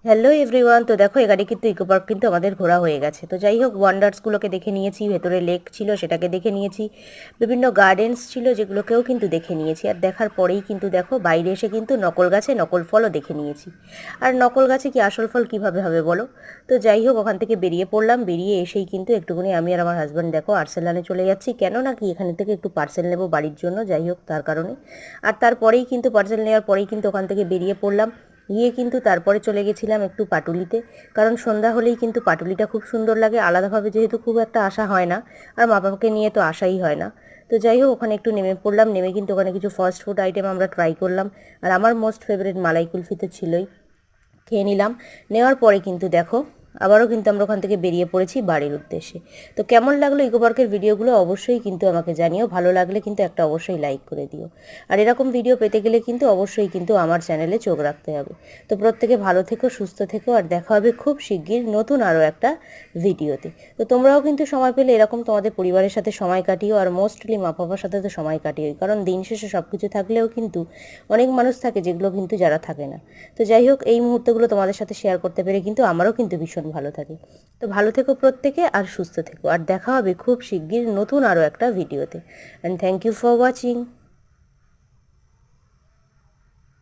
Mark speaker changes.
Speaker 1: Hello everyone, তো দেখো এখানে কিন্তু ইকো পার্ক কিন্তু আমাদের ঘোরা হয়ে গেছে। তো যাই হোক, ওয়ান্ডার্সগুলোকে দেখে নিয়েছি, ভেতরে লেক ছিল সেটাকে দেখে নিয়েছি, বিভিন্ন গার্ডেন্স ছিল যেগুলোকেও কিন্তু দেখে নিয়েছি। আর দেখার পরেই কিন্তু দেখো বাইরে এসে কিন্তু নকল গাছে নকল ফলও দেখে নিয়েছি। আর নকল গাছে কি আসল ফল কিভাবে হবে বলো। তো যাই হোক, ওখান থেকে বেরিয়ে পড়লাম। বেরিয়ে এসেই কিন্তু একটুখানি আমি আর আমার হাজব্যান্ড দেখো আর্সেলানে চলে যাচ্ছি, কেন না কি এখানে থেকে একটু পার্সেল নেবো বাড়ির জন্য, যাই হোক তার কারণে। আর তারপরেই কিন্তু পার্সেল নেওয়ার পরেই কিন্তু ওখান থেকে বেরিয়ে পড়লাম। গিয়ে কিন্তু তারপরে চলে গেছিলাম একটু পাটুলিতে, কারণ সন্ধ্যা হলেই কিন্তু পাটুলিটা খুব সুন্দর লাগে, আলাদাভাবে যেহেতু খুব একটা আসা হয় না, আর মা বাবাকে নিয়ে তো আসাই হয় না। তো যাই হোক, ওখানে একটু নেমে পড়লাম। নেমে কিন্তু ওখানে কিছু ফাস্ট ফুড আইটেম আমরা ট্রাই করলাম। আর আমার মোস্ট ফেভারিট মালাই কুলফি তো ছিলই, খেয়ে নিলাম। নেওয়ার পরে কিন্তু দেখো আবারও কিন্তু আমরা ওখান থেকে বেরিয়ে পড়েছি বাড়ির উদ্দেশ্যে। তো কেমন লাগলো ইকো পার্কের ভিডিওগুলো অবশ্যই কিন্তু আমাকে জানিও, ভালো লাগলে কিন্তু একটা অবশ্যই লাইক করে দিও। আর এরকম ভিডিও পেতে গেলে কিন্তু অবশ্যই কিন্তু আমার চ্যানেলে চোখ রাখতে হবে। তো প্রত্যেকে ভালো থেকো, সুস্থ থেকো, আর দেখা হবে খুব শিগগির নতুন আরও একটা ভিডিওতে। তো তোমরাও কিন্তু সময় পেলে এরকম তোমাদের পরিবারের সাথে সময় কাটিও, আর মোস্টলি মা বাবার সাথে তো সময় কাটিও, কারণ দিন শেষে সব কিছু থাকলেও কিন্তু অনেক মানুষ থাকে যেগুলো কিন্তু যারা থাকে না। তো যাই হোক, এই মুহূর্তগুলো তোমাদের সাথে শেয়ার করতে পেরে কিন্তু আমারও কিন্তু ভীষণ ভালো থাকে। তো ভালো থেকো প্রত্যেকে, আর সুস্থ থেকো, আর দেখা হবে খুব শিগগির নতুন আরও একটা ভিডিওতে। And thank you for watching.